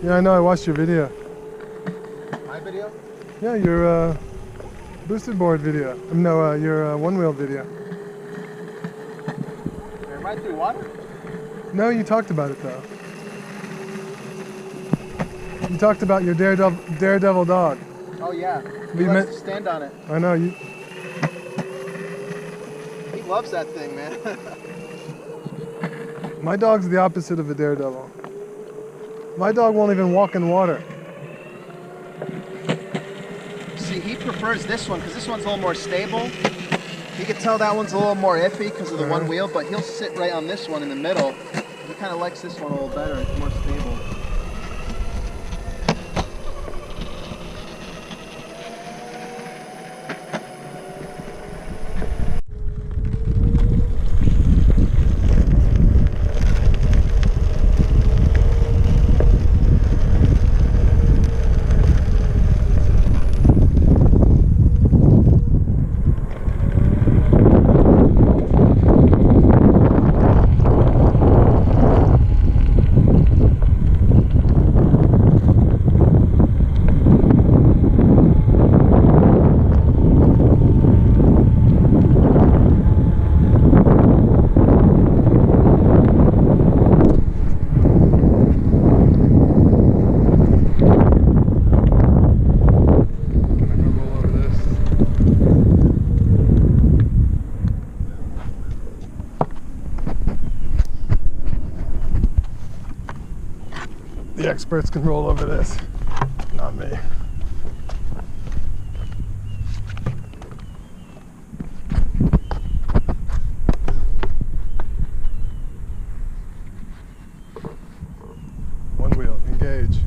Yeah, I know. I watched your video. My video? Yeah, your boosted board video. No, your one-wheel video. Am I through water? No, you talked about it though. You talked about your daredevil dog. Oh yeah. He likes to stand on it. I know you. He loves that thing, man. My dog's the opposite of a daredevil. My dog won't even walk in water. See, he prefers this one because this one's a little more stable. You can tell that one's a little more iffy because of the one wheel, but he'll sit right on this one in the middle. He kind of likes this one a little better. It's more stable. The experts can roll over this, not me. One wheel, engage.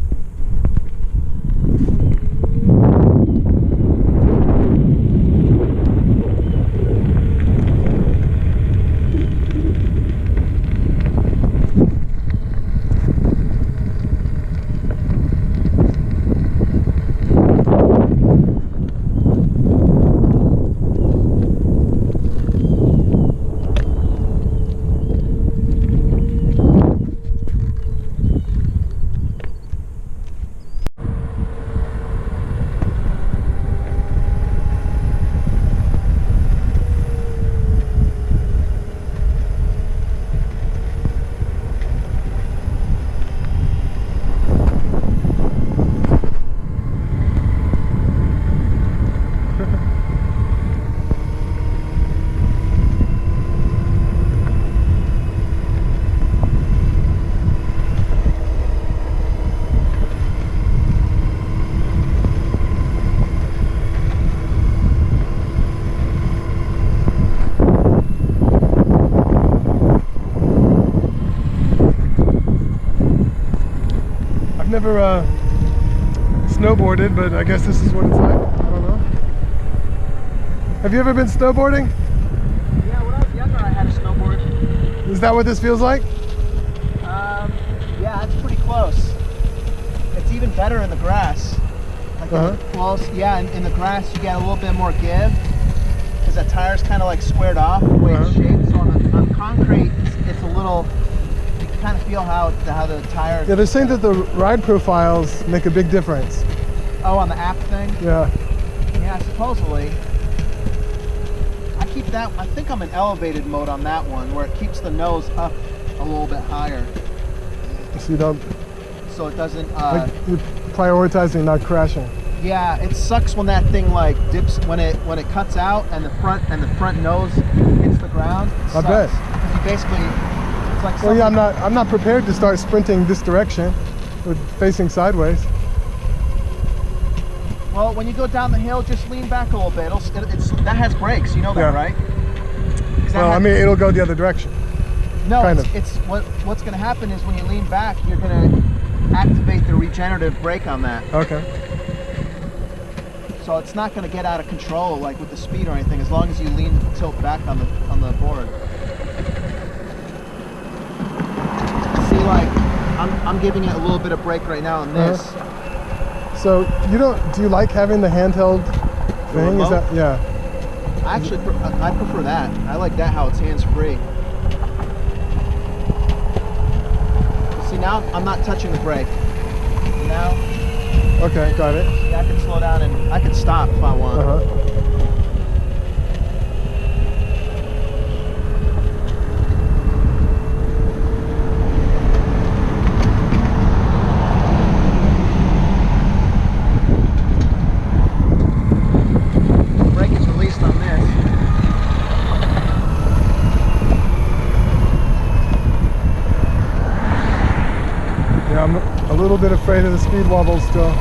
Never snowboarded, but I guess this is what it's like. I don't know. Have you ever been snowboarding? Yeah, when I was younger, I had a snowboard. Is that what this feels like? Yeah, it's pretty close. It's even better in the grass. Like close, yeah. In the grass, you get a little bit more give because that tire's kind of like squared off the way it's shaped. So on concrete, it's a little. Kind of feel how the tires. Yeah, they're saying that the ride profiles make a big difference. Oh, on the app thing? Yeah. Yeah, supposedly. I keep that. I think I'm in elevated mode on that one, where it keeps the nose up a little bit higher. So you don't. So it doesn't. Like you're prioritizing not crashing. Yeah, it sucks when that thing like dips when it cuts out and the front nose hits the ground. I bet. You basically. Like well, yeah, I'm not prepared to start sprinting this direction with facing sideways. Well, when you go down the hill, just lean back a little bit. That has brakes, you know that, right? Well, I mean, it'll go the other direction. No, what's going to happen is when you lean back, you're going to activate the regenerative brake on that. Okay. So it's not going to get out of control like with the speed or anything, as long as you tilt back on the board. Like I'm giving it a little bit of brake right now on this. So do you like having the handheld thing? Is that Actually, I prefer that. I like that how it's hands-free. See, now I'm not touching the brake. Now, Okay, got it. yeah, I can slow down and I can stop if I want. Brake is released on this. Yeah, I'm a little bit afraid of the speed wobbles still.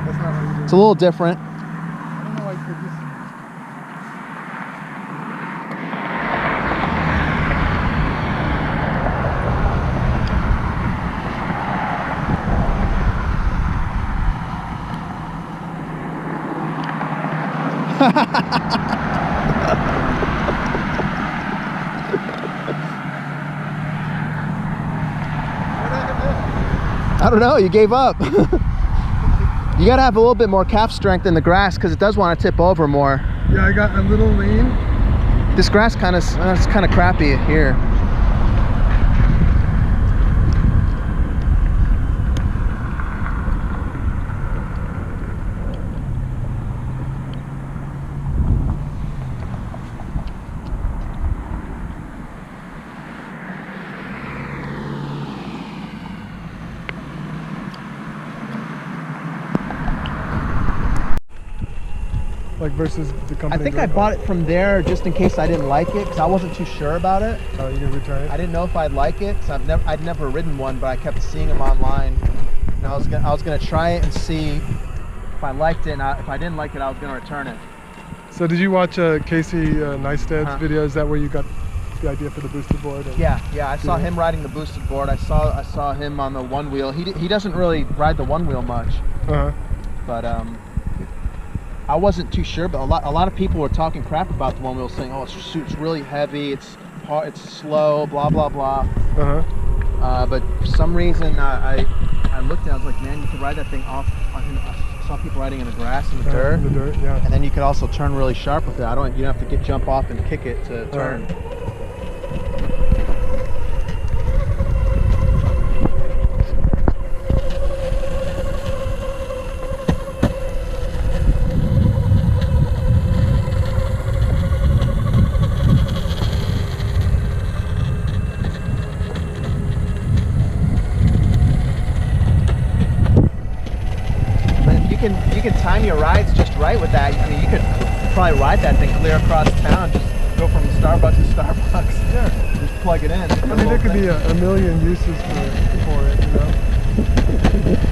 That's not how you do it. It's a little different. I don't know why you could just... I don't know, you gave up. You gotta have a little bit more calf strength in the grass because it does want to tip over more. Yeah, I got a little lean. This grass it's kind of crappy here. Like versus the company. I think I bought it from there just in case I didn't like it because I wasn't too sure about it. Oh, you can return it? I didn't know if I'd like it because I'd never ridden one, but I kept seeing them online. And I was gonna try it and see if I liked it. And if I didn't like it, I was gonna return it. So did you watch Casey Neistat's video? Is that where you got the idea for the boosted board? Yeah. I saw him riding the boosted board. I saw him on the Onewheel. He doesn't really ride the Onewheel much. But I wasn't too sure. But a lot of people were talking crap about the Onewheel, saying, "Oh, it's really heavy. It's hard. It's slow. Blah blah blah." But for some reason, I looked at it. I was like, "Man, you could ride that thing off." I saw people riding in the grass and the dirt. In the dirt, yeah. And then you could also turn really sharp with it. You don't have to jump off and kick it to turn. You can time your rides just right with that. I mean, you could probably ride that thing clear across town. Just go from Starbucks to Starbucks. Yeah. Just plug it in. I mean, there could be a million uses for it, you know?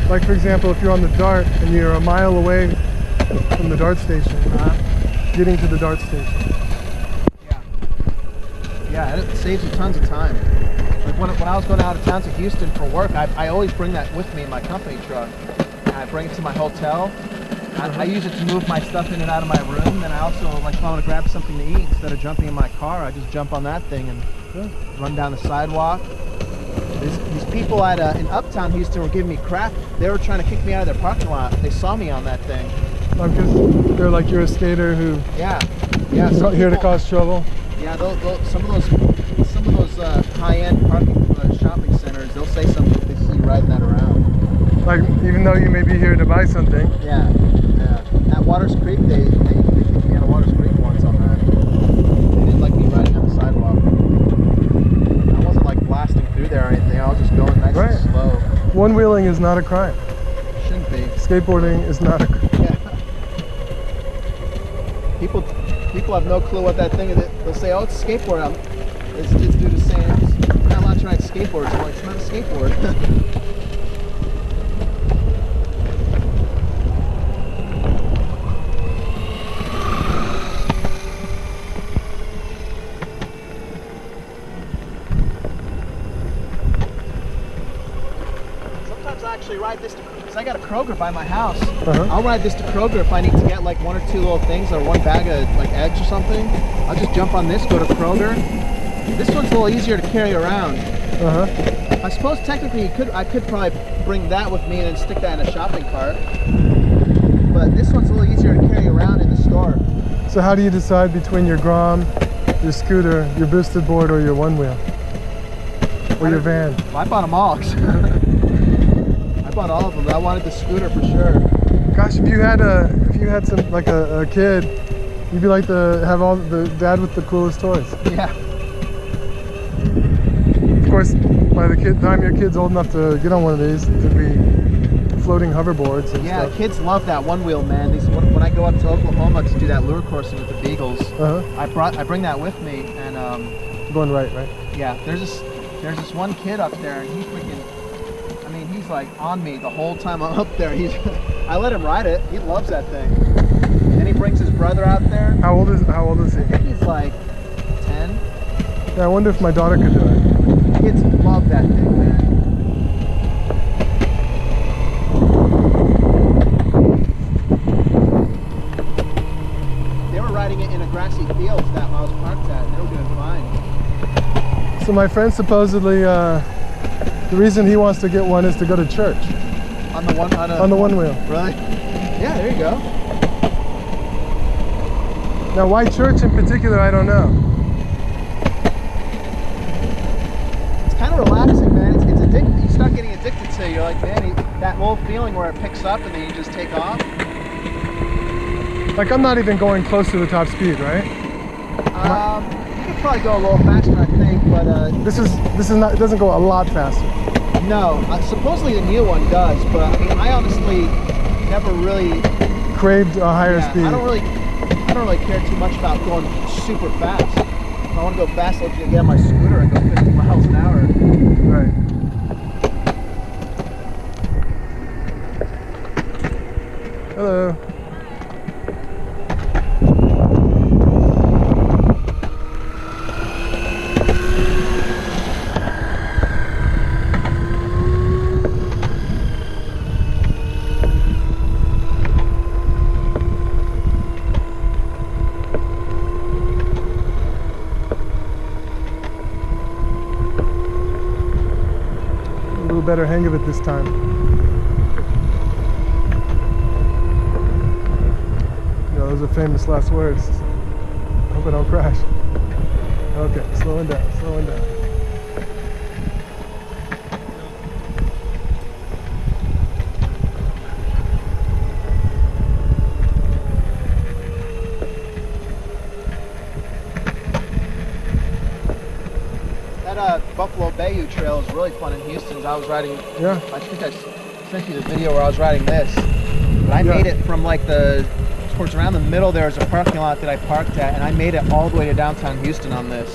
Like, for example, if you're on the Dart and you're a mile away from the Dart station, getting to the Dart station. Yeah, it saves you tons of time. Like when I was going out of town to Houston for work, I always bring that with me in my company truck. I bring it to my hotel. I use it to move my stuff in and out of my room. And I also, like, if I want to grab something to eat, instead of jumping in my car, I just jump on that thing and run down the sidewalk. These people in Uptown Houston were giving me crap. They were trying to kick me out of their parking lot. They saw me on that thing. Because they're like, you're a skater who here to cause trouble. Yeah, some of those high-end parking shopping centers, they'll say something if they see you riding that around. Like, even though you may be here to buy something. Yeah. At Waters Creek, they kicked me out of Waters Creek once on that. They didn't like me riding on the sidewalk. I wasn't like blasting through there or anything. I was just going nice and slow. One-wheeling is not a crime. Shouldn't be. Skateboarding is not a crime. Yeah. People have no clue what that thing is. They'll say, "Oh, it's a skateboard." It's due to saying, "You're not allowed to ride skateboards." I'm like, "It's not a skateboard." Actually ride this because I got a Kroger by my house. I'll ride this to Kroger if I need to get like one or two little things or one bag of like eggs or something. I'll just jump on this, go to Kroger, This one's a little easier to carry around. Uh-huh. I suppose technically I could probably bring that with me and then stick that in a shopping cart. But this one's a little easier to carry around in the store. So how do you decide between your Grom, your scooter, your boosted board, or your Onewheel? Or your van? Well, I bought them all. I bought all of them, but I wanted the scooter for sure. Gosh, if you had some like a kid, you'd be like the dad with the coolest toys. Yeah. Of course, by the time your kid's old enough to get on one of these, to be floating hoverboards and stuff. Yeah, kids love that Onewheel, man. When I go up to Oklahoma to do that lure coursing with the Beagles, I bring that with me, and going right. yeah, there's this one kid up there, and he's freaking, I mean, he's like on me the whole time I'm up there. I let him ride it. He loves that thing. And he brings his brother out there. How old is he? I think he's like 10. Yeah, I wonder if my daughter could do it. Kids love that thing, man. They were riding it in a grassy field that I was parked at, and they were doing fine. So my friend supposedly, the reason he wants to get one is to go to church. On the Onewheel. Really? Yeah, there you go. Now, why church in particular, I don't know. It's kind of relaxing, man. It's addictive. You start getting addicted to it. You're like, man, that whole feeling where it picks up and then you just take off. Like, I'm not even going close to the top speed, right? You could probably go a little faster, I think, but this is not. It doesn't go a lot faster. No, supposedly the new one does, but I mean, I honestly never really craved a higher speed. I don't really care too much about going super fast. If I want to go fast, I'll just get on my scooter and go 50 miles an hour. Right. Hello. Better hang of it this time. You know, those are famous last words. Hope I don't crash. Okay, slowing down. Buffalo Bayou Trail is really fun in Houston. I was riding, yeah. I think I sent you the video where I was riding this. But I made it from like towards around the middle. There's a parking lot that I parked at, and I made it all the way to downtown Houston on this.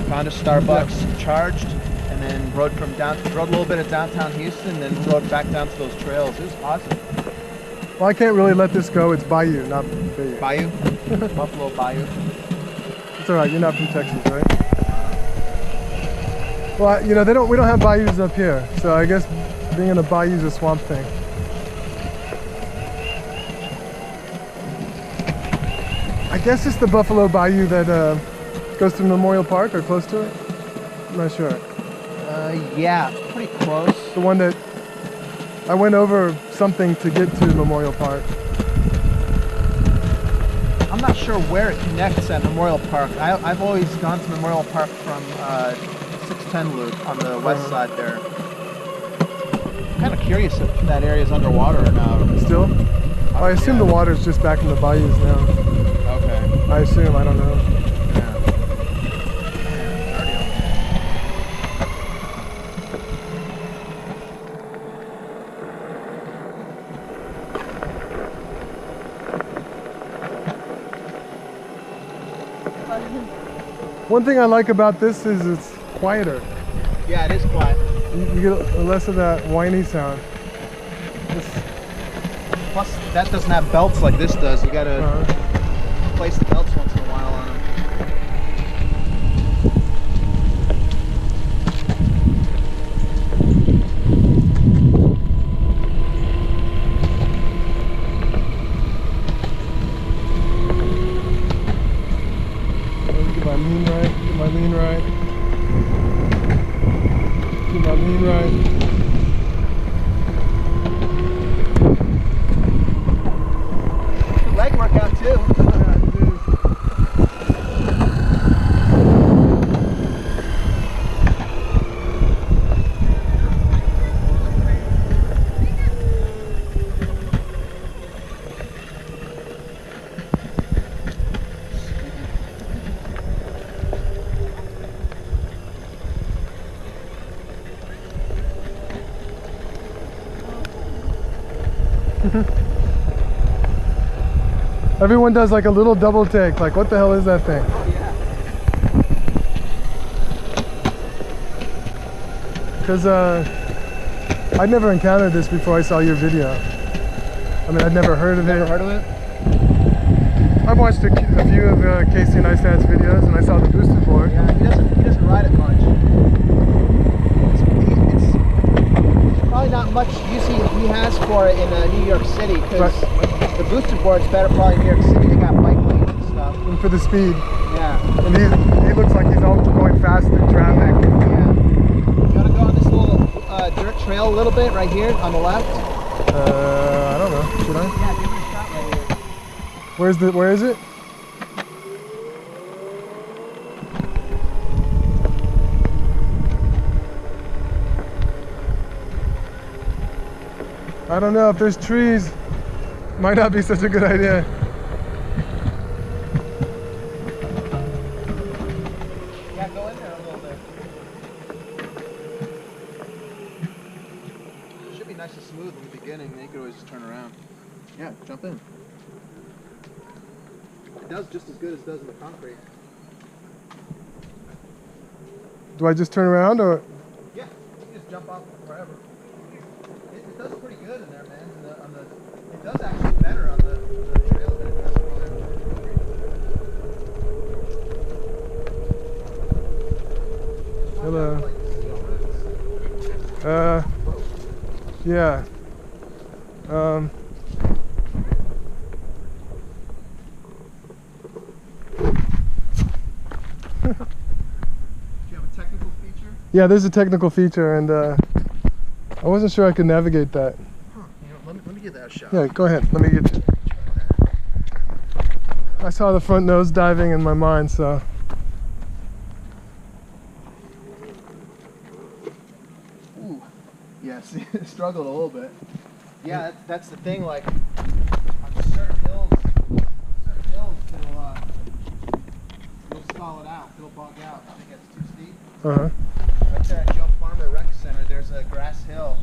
Found a Starbucks, charged, and then rode a little bit of downtown Houston, and then rode back down to those trails. It was awesome. Well, I can't really let this go. It's Bayou, not Bayou. Bayou? Buffalo Bayou. It's all right. You're not from Texas, right? Well, you know, we don't have bayous up here, so I guess being in a bayou is a swamp thing. I guess it's the Buffalo Bayou that goes to Memorial Park or close to it. I'm not sure. Yeah, pretty close. The one that I went over something to get to Memorial Park. I'm not sure where it connects at Memorial Park. I've always gone to Memorial Park from 610 loop on the west side there. I'm kind of curious if that area is underwater or not. Still? I assume the water's just back in the bayous now. Okay. I assume, I don't know. One thing I like about this is it's quieter. Yeah, it is quiet. You get less of that whiny sound. Plus, that doesn't have belts like this does. You gotta replace the belts once in a while on them. Get my lean right. Keep my lean right. Leg workout too. Yeah, it is. Everyone does like a little double take. Like, what the hell is that thing? Oh yeah. Because I'd never encountered this before I saw your video. I mean, I'd never heard of it. Never heard of it? I've watched a few of Casey Neistat's videos, and I saw the boosted board. Yeah, he doesn't ride it much. It's probably not much use he has for it in New York City, because the boosted board's better probably in New York City. They got bike lanes and stuff. And for the speed. Yeah. And he looks like he's always going fast through traffic. Yeah. You want to go on this little dirt trail a little bit right here on the left? I don't know. Should I? Yeah, give it a shot right here. Where is it? I don't know, if there's trees, might not be such a good idea. Yeah, go in there a little bit. Should be nice and smooth in the beginning, then you can always just turn around. Yeah, jump in. It does just as good as it does in the concrete. Do I just turn around or? Yeah, you can just jump off wherever. It does pretty good in there, man. It does actually better on the trail than it does on the Hello. Yeah. Do you have a technical feature? Yeah, there's a technical feature, and I wasn't sure I could navigate that. Huh. You know, let me get that shot. Yeah, go ahead. Let me get you. I saw the front nose diving in my mind, so. Ooh. Yes, it struggled a little bit. Yeah, that's the thing, like, on certain hills, it'll stall it out, it'll bog out if it gets too steep. Uh-huh. Right there at Joe Farmer Rec Center, there's a grass hill,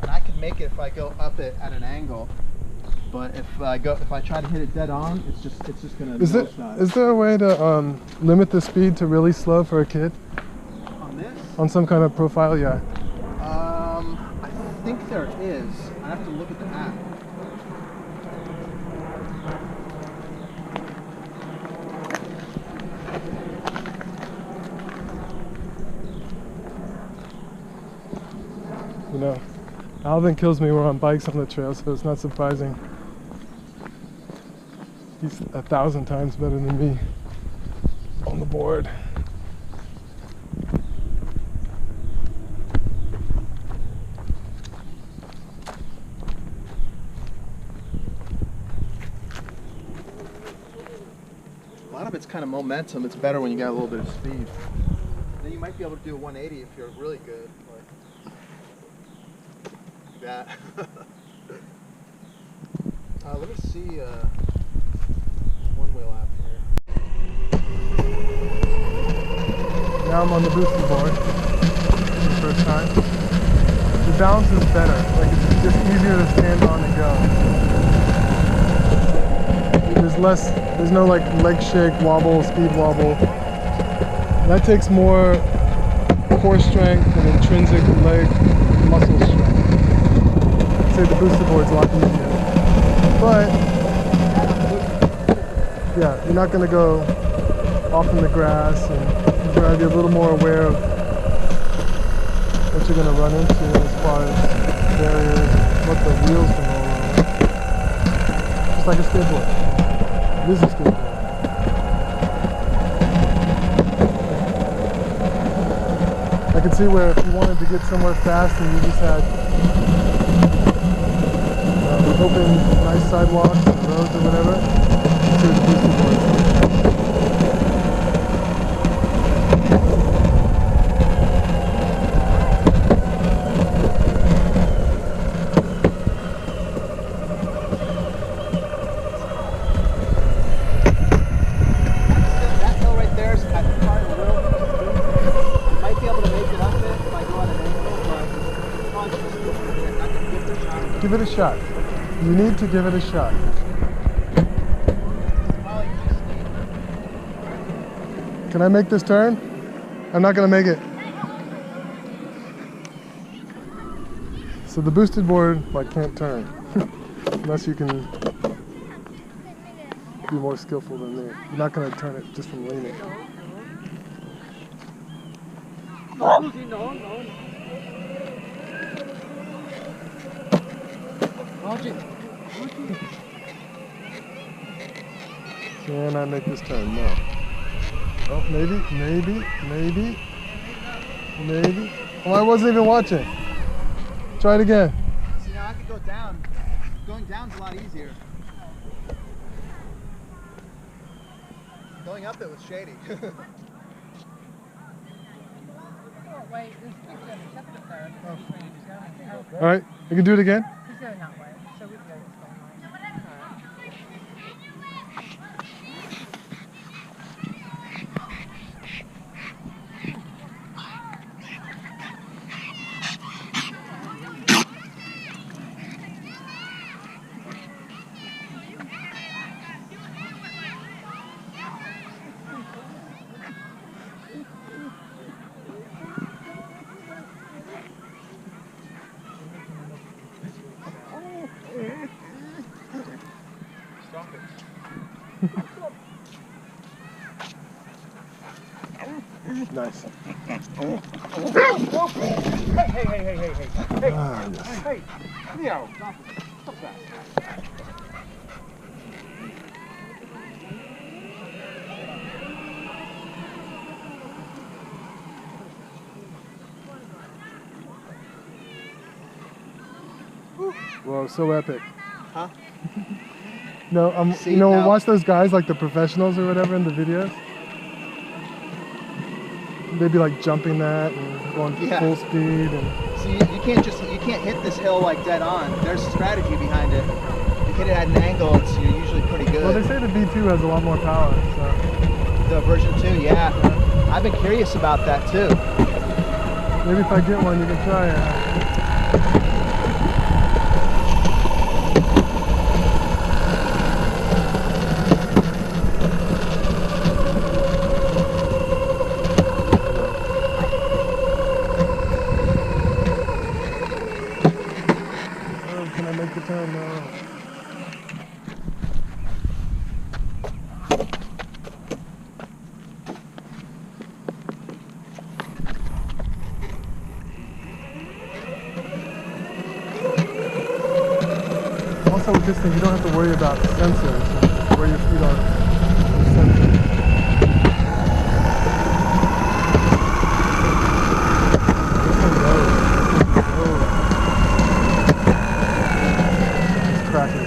and I can make it if I go up it at an angle. But if I try to hit it dead on, it's just gonna nosedive. Is there a way to limit the speed to really slow for a kid? On this? On some kind of profile, yeah. I think there is. I have to look at the app. You know, Alvin kills me when we're on bikes on the trail, so it's not surprising. He's 1,000 times better than me on the board. A lot of it's kind of momentum. It's better when you got a little bit of speed. Then you might be able to do a 180 if you're really good. Like that. Let me see Onewheel app here. Now I'm on the boosted board for the first time. The balance is better. Like, it's just easier to stand on and go. There's no like leg shake, wobble, speed wobble. That takes more core strength and intrinsic leg muscle strength. I'd say the boosted board's a lot easier. But yeah, you're not gonna go off in the grass, and you're gonna be a little more aware of what you're gonna run into as far as barriers, what the wheels can roll over. Just like a skateboard. It is a skateboard. can see where if you wanted to get somewhere fast and you just had open, nice sidewalks and roads or whatever, you see the boosted board. That hill right there is kind of hard a little. You might be able to make it up it if I go on an angle, but it's probably just not going to give it a shot. Give it a shot. You need to give it a shot. Probably just Can I make this turn? I'm not going to make it. So the boosted board like can't turn unless you can be more skillful than me. You're not going to turn it just from leaning. No. Can I make this turn? No. Oh, maybe. Oh, I wasn't even watching. Try it again. See, now I could go down. Going down's a lot easier. Going up it was shady. All right, you can do it again. He's going that way, so we can go this way. Nice. Hey. Ah, yes. Hey, Leo. Stop that. Whoa, so epic. Huh? No, See, you know, now- watch those guys like the professionals or whatever in the videos. They'd be like jumping that and going Yeah. full speed and. See, you can't hit this hill like dead on. There's a strategy behind it. You hit it at an angle, you're usually pretty good. Well, they say the V2 has a lot more power, so. The version 2, yeah. I've been curious about that too. Maybe if I get one, you can try it. Oh, can I make the turn? No. Also with this thing, you don't have to worry about sensors, where your feet are. Sensors. This one goes. It's cracking.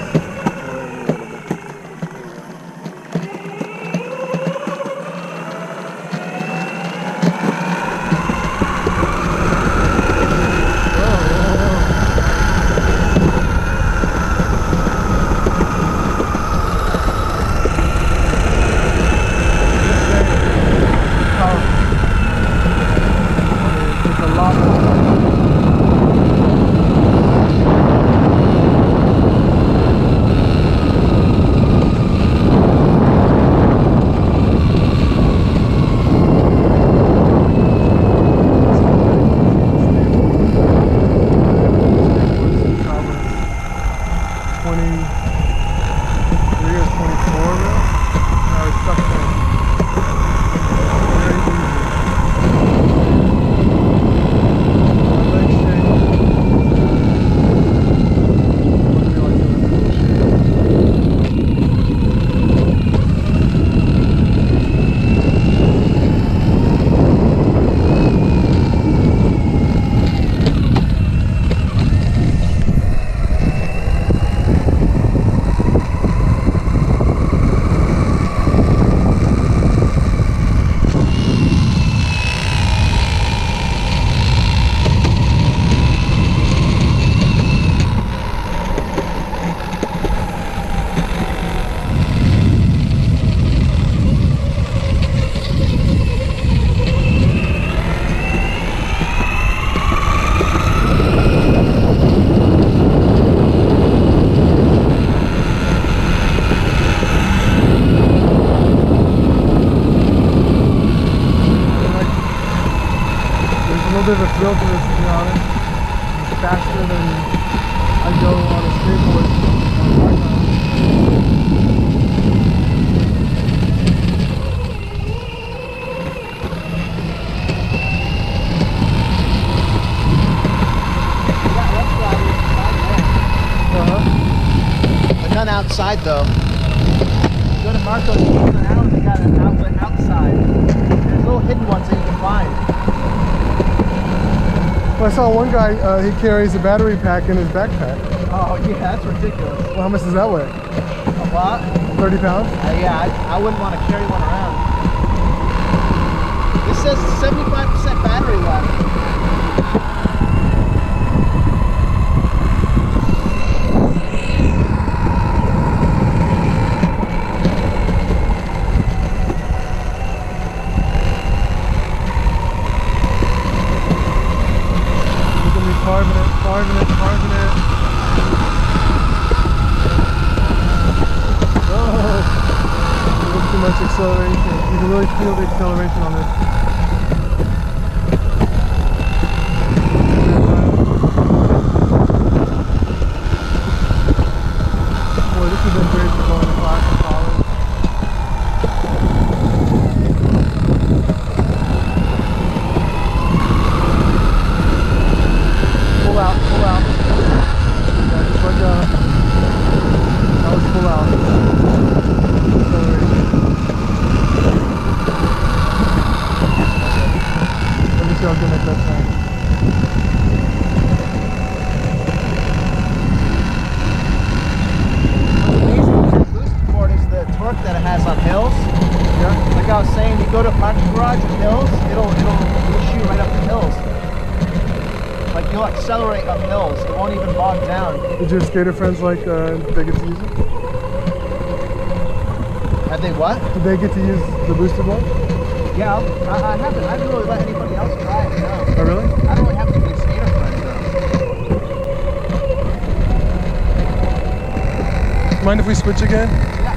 little bit of a thrill to this, to be honest. It's faster than I go on a skateboard on a bike ride. But none outside though. You go to Marco's Pizza now, they got an outlet outside. There's little hidden ones that you can find. Well, I saw one guy, he carries a battery pack in his backpack. Oh yeah, that's ridiculous. Well, how much does that weigh? A lot? 30 pounds? Yeah, I wouldn't want to carry one around. This says 75% battery left. Carving it. Oh, a little too much acceleration. You can really feel the acceleration on this. Boy, this has been great for going to class in college. Pull out. Yeah, just like that was pull out. Acceleration. Let me see how good I make that time. What's amazing with the boost board is the torque that it has on hills. Yeah? Like I was saying, you go to a parking garage with hills, it'll push you right up the hills. Like you'll accelerate up hills, it won't even bog down. Did your skater friends like, they get to use it? Have they what? Did they get to use the boosted one? Yeah, I haven't. I haven't really let anybody else try it, no. Oh really? I don't really have any good skater friends though. Mind if we switch again? Yeah.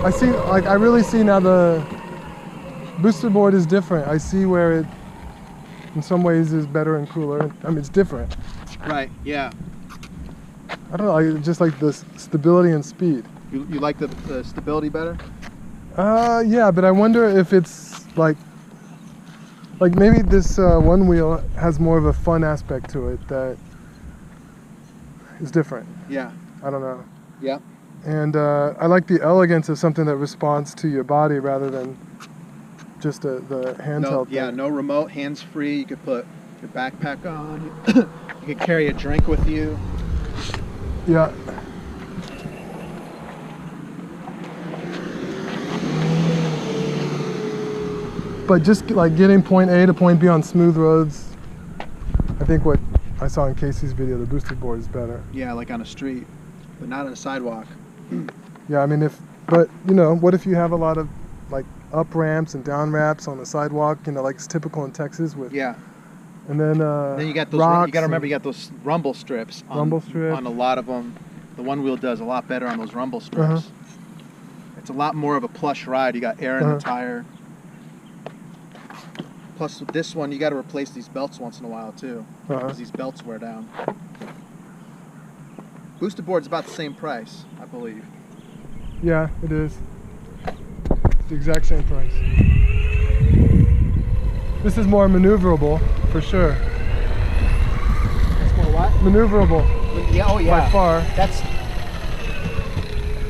I see, like, I really see now the boosted board is different. I see where it, in some ways, is better and cooler. I mean, it's different. Right, yeah. I don't know, I just like the stability and speed. You like the stability better? Yeah, but I wonder if it's like maybe this Onewheel has more of a fun aspect to it that is different. Yeah. I don't know. Yeah. And I like the elegance of something that responds to your body rather than just the handheld thing. Yeah, no remote, hands-free. You could put your backpack on. You could carry a drink with you. Yeah. But just like getting point A to point B on smooth roads, I think what I saw in Casey's video, the boosted board is better. Yeah, like on a street, but not on a sidewalk. Yeah, I mean, but you know, what if you have a lot of like up ramps and down ramps on the sidewalk, you know, like it's typical in Texas with. Yeah. And then you got those. rocks You got to remember, you got those rumble strips. On a lot of them. The Onewheel does a lot better on those rumble strips. It's a lot more of a plush ride. You got air in the tire. Plus, with this one, you got to replace these belts once in a while too, because these belts wear down. Boosted board's about the same price, I believe. Yeah, it is. It's the exact same price. This is more maneuverable, for sure. It's more what? Maneuverable. Yeah, oh yeah. By far. That's.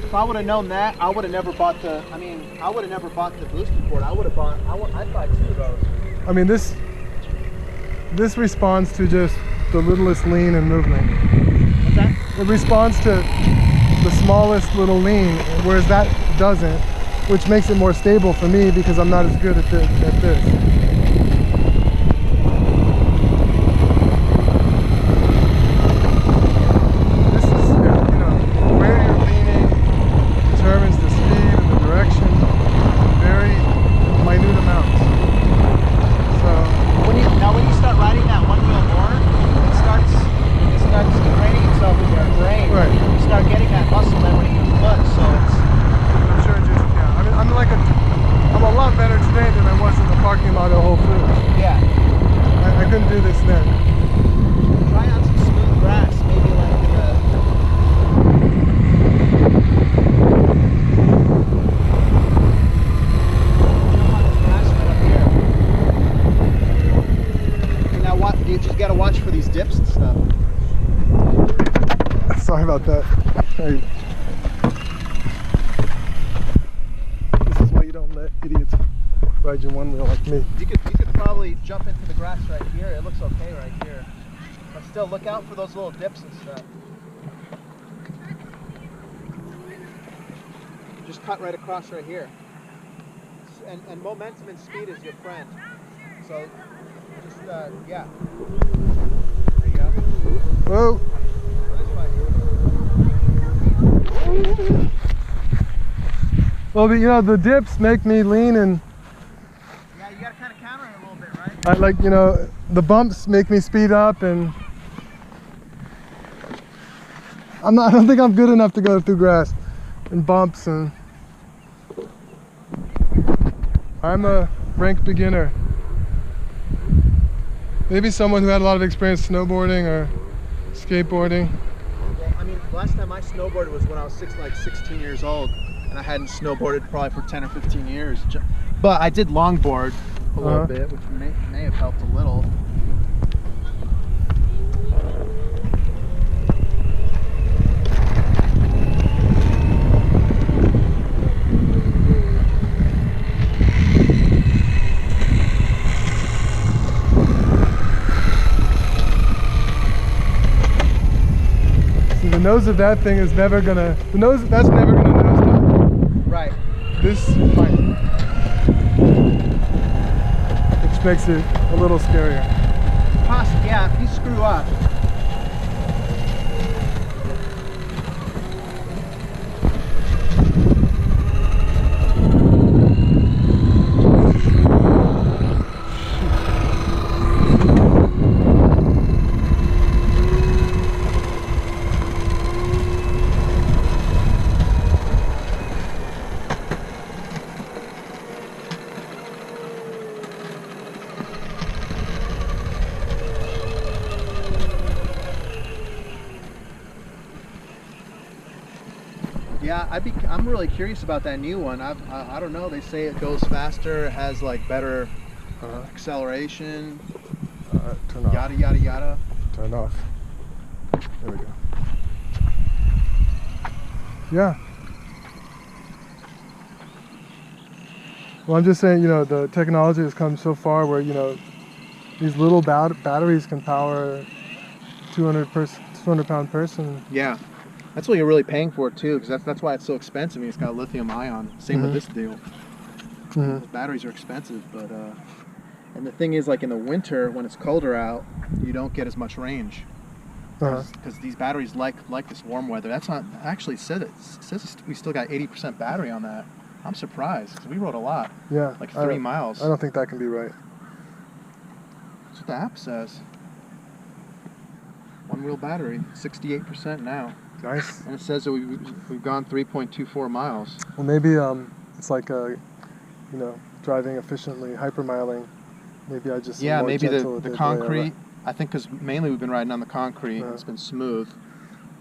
If I would have known that, I would have never bought the. I mean, I would have never bought the boosted board. I would have bought. I'd buy 2 of those. I mean, this responds to just the littlest lean and movement. What's that? It responds to the smallest little lean, whereas that doesn't, which makes it more stable for me because I'm not as good at this. This is, you know, where you're leaning determines the speed and the direction in very minute amounts. So When you start riding that Onewheel more, it starts ingraining itself in your brain. Right. You start getting that muscle memory in your foot, so it's. I'm sure just, yeah. I mean, I'm a lot better today than I was in the parking lot at Whole Foods. Yeah. I couldn't do this then. Try on some smooth grass, maybe like in the... Jump on this grass right here. Now what? You just gotta watch for these dips and stuff. Sorry about that. This is why you don't let idiots ride your one wheel like me. You could probably jump into the grass right here. It looks okay right here. But still, look out for those little dips and stuff. Just cut right across right here. And momentum and speed is your friend. So, just, yeah. There you go. Whoa! Well, but, you know, the dips make me lean, and Yeah, you gotta kind of counter it a little bit, right? I like, you know, the bumps make me speed up, and I don't think I'm good enough to go through grass and bumps, and I'm a rank beginner. Maybe someone who had a lot of experience snowboarding or skateboarding. Well, I mean, last time I snowboarded was when I was 16 years old, and I hadn't snowboarded probably for 10 or 15 years. But I did longboard a little bit, which may have helped a little. See, the nose of that thing is never gonna, that's never gonna nose down. Right. This might. Which makes it a little scarier. Possibly, yeah, if you screw up. Yeah, I'm really curious about that new one. I don't know. They say it goes faster, it has like better acceleration. Turn off. Yada yada yada. Turn off. There we go. Yeah. Well, I'm just saying, you know, the technology has come so far where, you know, these little batteries can power 200-pound person. Yeah, that's what you're really paying for too, because that's why it's so expensive. I mean, it's got lithium ion. Same with this deal. Those batteries are expensive, but and the thing is, like in the winter when it's colder out, you don't get as much range because these batteries like this warm weather. That's not actually says we still got 80% battery on that. I'm surprised because we rode a lot. Yeah, like 3 miles. I don't think that can be right. That's what the app says. One wheel battery, 68% now. Nice. And it says that we've gone 3.24 miles. Well, maybe it's like you know, driving efficiently, hypermiling. Maybe I just maybe the concrete. I think because mainly we've been riding on the concrete. It's been smooth.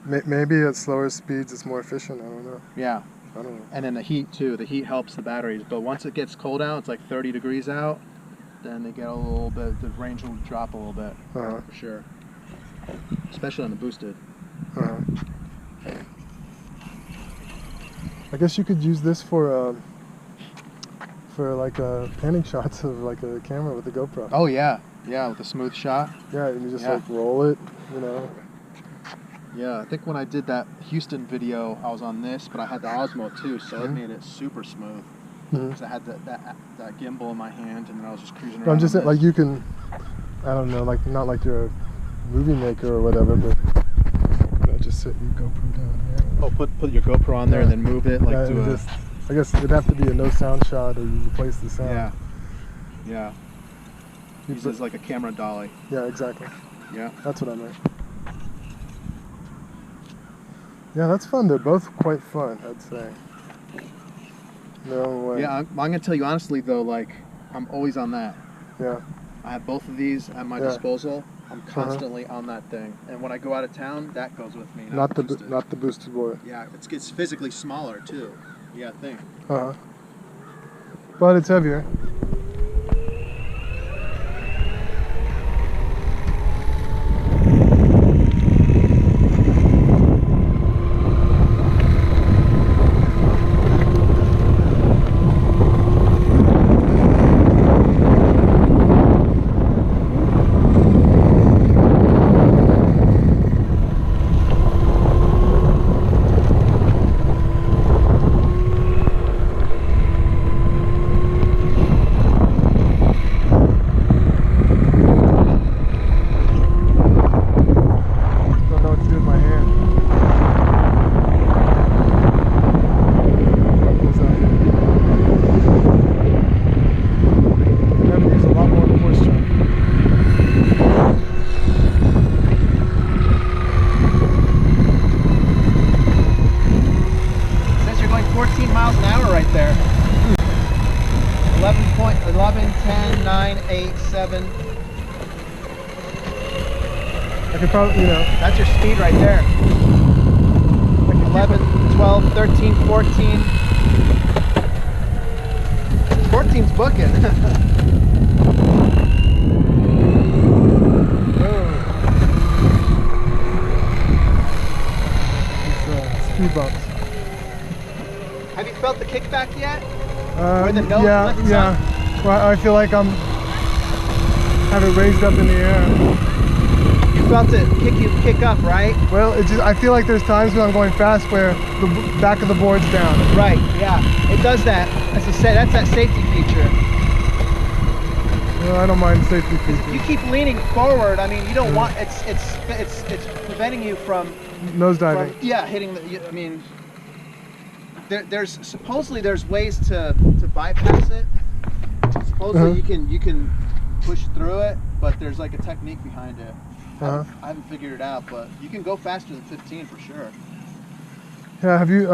Maybe at slower speeds it's more efficient. I don't know. Yeah. I don't know. And then the heat too. The heat helps the batteries. But once it gets cold out, it's like 30 degrees out. Then they get a little bit. The range will drop a little bit for sure. Especially on the boosted. I guess you could use this for like panning shots of like a camera with a GoPro. Oh yeah, yeah, with a smooth shot. Yeah, and you just like roll it, you know. Yeah, I think when I did that Houston video, I was on this, but I had the Osmo too, so it made it super smooth. Because I had that gimbal in my hand, and then I was just cruising around. I'm just saying, like you can, I don't know, like not like you're a movie maker or whatever, but you know, just sit your GoPro down here. Oh, put your GoPro on there and then move it like I guess it'd have to be a no sound shot, or you replace the sound. Yeah. Yeah. Use it as like a camera dolly. Yeah, exactly. Yeah. That's what I meant. Yeah, that's fun. They're both quite fun, I'd say. No way. Yeah, I'm gonna tell you honestly though, like I'm always on that. Yeah. I have both of these at my disposal. I'm constantly on that thing, and when I go out of town, that goes with me. Not the boosted board. Yeah, it's physically smaller too. You gotta think. But it's heavier. I could probably, That's your speed right there. 11, 12, 13, 14. 14's booking. Speed bumps. Have you felt the kickback yet? Yeah. Well, I feel like have it raised up in the air. You felt it kick up, right? Well, I feel like there's times when I'm going fast where the back of the board's down. Right, yeah. It does that. As I said, that's that safety feature. Well, I don't mind safety features. If you keep leaning forward, I mean, you don't want, it's preventing you from nosediving. Hitting the, I mean, supposedly there's ways to bypass it. Supposedly you can push through it, but there's like a technique behind it. I haven't figured it out, but you can go faster than 15 for sure. Yeah, have you,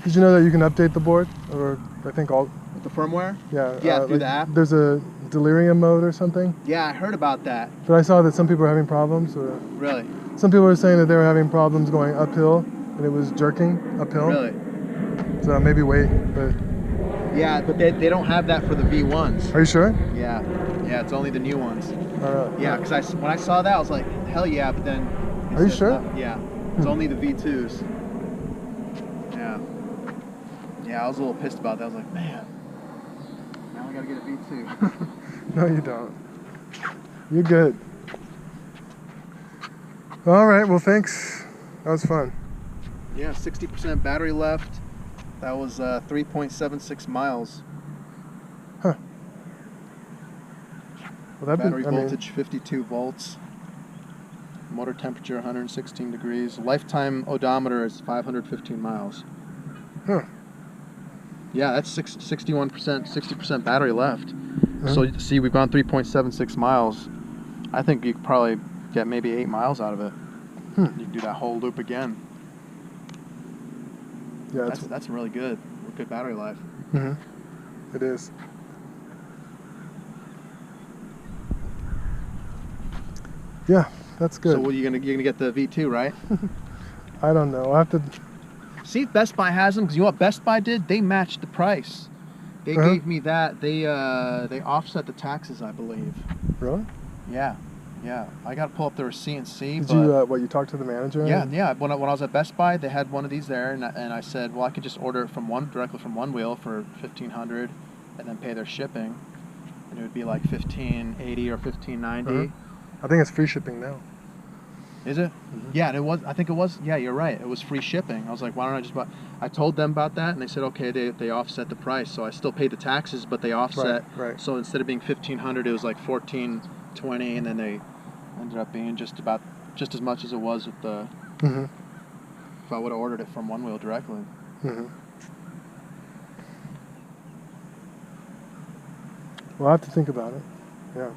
did you know that you can update the board? Or I think all... With the firmware? Yeah. Yeah, through the app? There's a delirium mode or something? Yeah, I heard about that. But I saw that some people are having problems. Really? Some people were saying that they were having problems going uphill, and it was jerking uphill. Really? So maybe wait, but... Yeah, but they don't have that for the V1s. Are you sure? Yeah. Yeah, it's only the new ones. Alright. Yeah, because when I saw that, I was like, hell yeah, but then... Are you sure? Yeah. It's only the V2s. Yeah. Yeah, I was a little pissed about that. I was like, man, now I gotta get a V2. No, you don't. You're good. Alright, well thanks. That was fun. Yeah, 60% battery left. That was 3.76 miles. Huh. Well, battery voltage 52 volts. Motor temperature 116 degrees. Lifetime odometer is 515 miles. Huh. Yeah, that's 61%, 60% battery left. So see, we've gone 3.76 miles. I think you could probably get maybe 8 miles out of it. You can do that whole loop again. Yeah, that's really good. Good battery life. It is. Yeah, that's good. So what you're gonna get the V2, right? I don't know. I'll have to see if Best Buy has them, because you know what Best Buy did? They matched the price. They gave me that. They offset the taxes, I believe. Really? Yeah. Yeah, I got to pull up the receipt and see. Did you talk to the manager? Yeah. When I was at Best Buy, they had one of these there, and I said, well, I could just order it directly from Onewheel for $1,500, and then pay their shipping, and it would be like $1,580 or $1,590. I think it's free shipping now. Is it? Yeah, it was. I think it was. Yeah, you're right. It was free shipping. I was like, why don't I just buy? I told them about that, and they said, okay, they offset the price, so I still paid the taxes, but they offset. Right. So instead of being $1,500, it was like $1,420, and then they ended up being just as much as it was with the if I would have ordered it from Onewheel directly. Well, I have to think about it. Yeah.